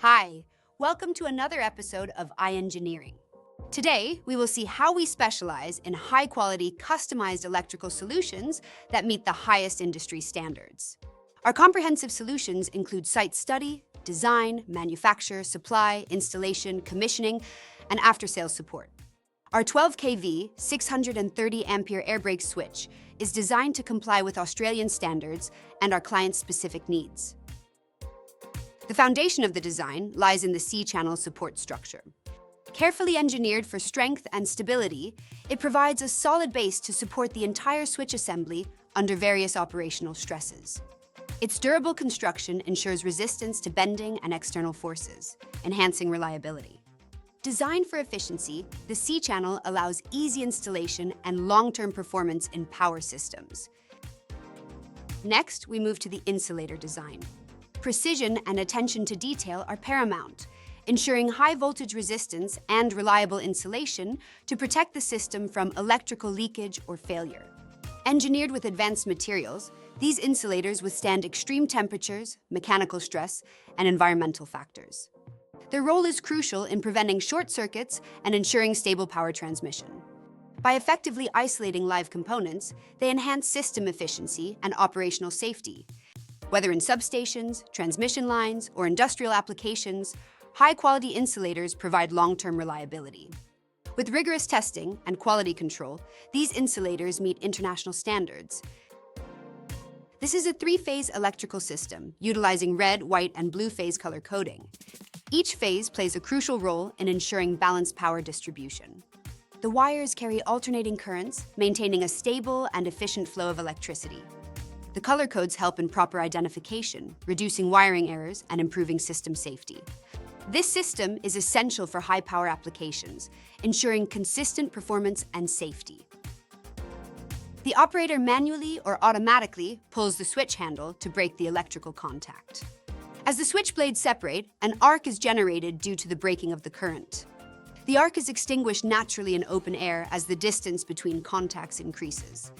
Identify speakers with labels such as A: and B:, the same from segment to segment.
A: Hi, welcome to another episode of iEngineering. Today, we will see how we specialize in high-quality, customized electrical solutions that meet the highest industry standards. Our comprehensive solutions include site study, design, manufacture, supply, installation, commissioning, and after-sales support. Our 12 kV, 630 ampere air brake switch is designed to comply with Australian standards and our clients' specific needs. The foundation of the design lies in the C-channel support structure. Carefully engineered for strength and stability, it provides a solid base to support the entire switch assembly under various operational stresses. Its durable construction ensures resistance to bending and external forces, enhancing reliability. Designed for efficiency, the C-channel allows easy installation and long-term performance in power systems. Next, we move to the insulator design. Precision and attention to detail are paramount, ensuring high voltage resistance and reliable insulation to protect the system from electrical leakage or failure. Engineered with advanced materials, these insulators withstand extreme temperatures, mechanical stress, and environmental factors. Their role is crucial in preventing short circuits and ensuring stable power transmission. By effectively isolating live components, they enhance system efficiency and operational safety. Whether in substations, transmission lines, or industrial applications, high-quality insulators provide long-term reliability. With rigorous testing and quality control, these insulators meet international standards. This is a three-phase electrical system, utilizing red, white, and blue phase color coding. Each phase plays a crucial role in ensuring balanced power distribution. The wires carry alternating currents, maintaining a stable and efficient flow of electricity. The color codes help in proper identification, reducing wiring errors and improving system safety. This system is essential for high-power applications, ensuring consistent performance and safety. The operator manually or automatically pulls the switch handle to break the electrical contact. As the switch blades separate, an arc is generated due to the breaking of the current. The arc is extinguished naturally in open air as the distance between contacts increases.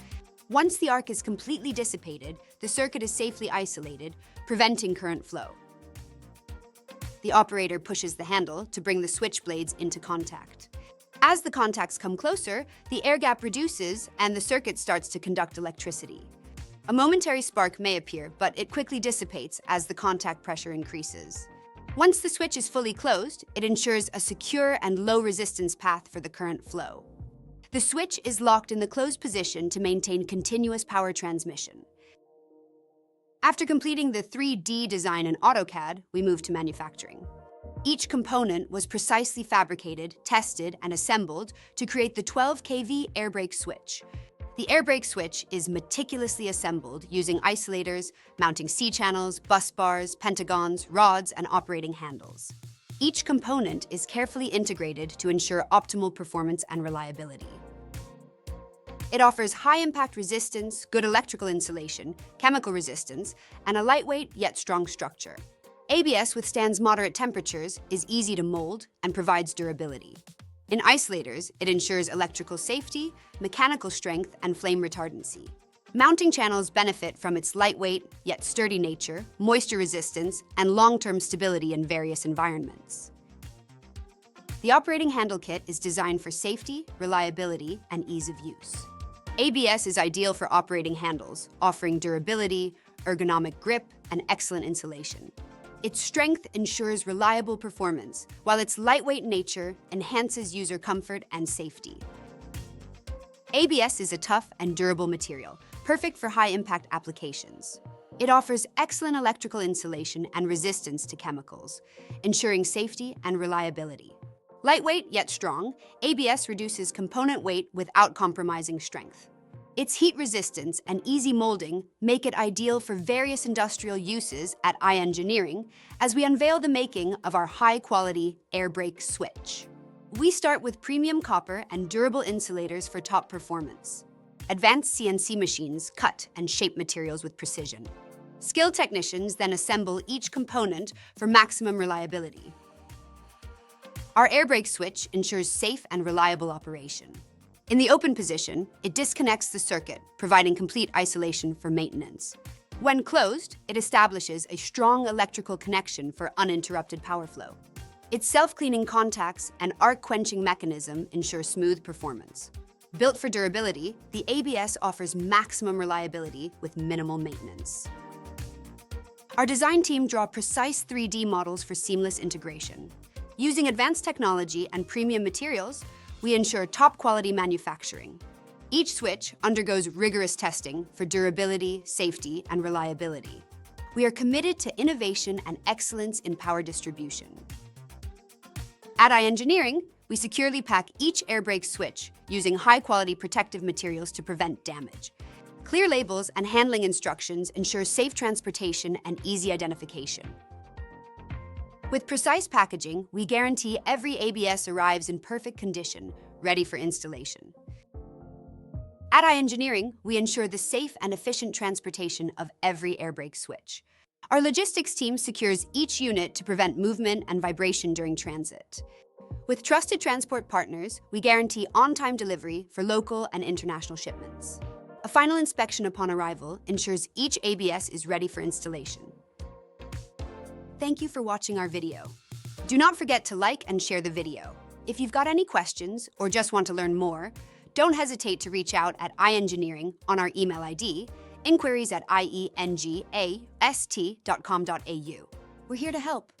A: Once the arc is completely dissipated, the circuit is safely isolated, preventing current flow. The operator pushes the handle to bring the switch blades into contact. As the contacts come closer, the air gap reduces and the circuit starts to conduct electricity. A momentary spark may appear, but it quickly dissipates as the contact pressure increases. Once the switch is fully closed, it ensures a secure and low-resistance path for the current flow. The switch is locked in the closed position to maintain continuous power transmission. After completing the 3D design in AutoCAD, we move to manufacturing. Each component was precisely fabricated, tested, and assembled to create the 12 kV air brake switch. The air brake switch is meticulously assembled using isolators, mounting C-channels, bus bars, pentagons, rods, and operating handles. Each component is carefully integrated to ensure optimal performance and reliability. It offers high-impact resistance, good electrical insulation, chemical resistance, and a lightweight yet strong structure. ABS withstands moderate temperatures, is easy to mold, and provides durability. In isolators, it ensures electrical safety, mechanical strength, and flame retardancy. Mounting channels benefit from its lightweight yet sturdy nature, moisture resistance, and long-term stability in various environments. The operating handle kit is designed for safety, reliability, and ease of use. ABS is ideal for operating handles, offering durability, ergonomic grip, and excellent insulation. Its strength ensures reliable performance, while its lightweight nature enhances user comfort and safety. ABS is a tough and durable material, perfect for high-impact applications. It offers excellent electrical insulation and resistance to chemicals, ensuring safety and reliability. Lightweight yet strong, ABS reduces component weight without compromising strength. Its heat resistance and easy molding make it ideal for various industrial uses at iEngineering as we unveil the making of our high-quality air brake switch. We start with premium copper and durable insulators for top performance. Advanced CNC machines cut and shape materials with precision. Skilled technicians then assemble each component for maximum reliability. Our air brake switch ensures safe and reliable operation. In the open position, it disconnects the circuit, providing complete isolation for maintenance. When closed, it establishes a strong electrical connection for uninterrupted power flow. Its self-cleaning contacts and arc-quenching mechanism ensure smooth performance. Built for durability, the ABS offers maximum reliability with minimal maintenance. Our design team draw precise 3D models for seamless integration. Using advanced technology and premium materials, we ensure top-quality manufacturing. Each switch undergoes rigorous testing for durability, safety, and reliability. We are committed to innovation and excellence in power distribution. At iEngineering, we securely pack each air brake switch using high-quality protective materials to prevent damage. Clear labels and handling instructions ensure safe transportation and easy identification. With precise packaging, we guarantee every ABS arrives in perfect condition, ready for installation. At iEngineering, we ensure the safe and efficient transportation of every air brake switch. Our logistics team secures each unit to prevent movement and vibration during transit. With trusted transport partners, we guarantee on-time delivery for local and international shipments. A final inspection upon arrival ensures each ABS is ready for installation. Thank you for watching our video. Do not forget to like and share the video. If you've got any questions or just want to learn more, don't hesitate to reach out at iEngineering on our email ID, enquiries@iengasT.com.au. We're here to help.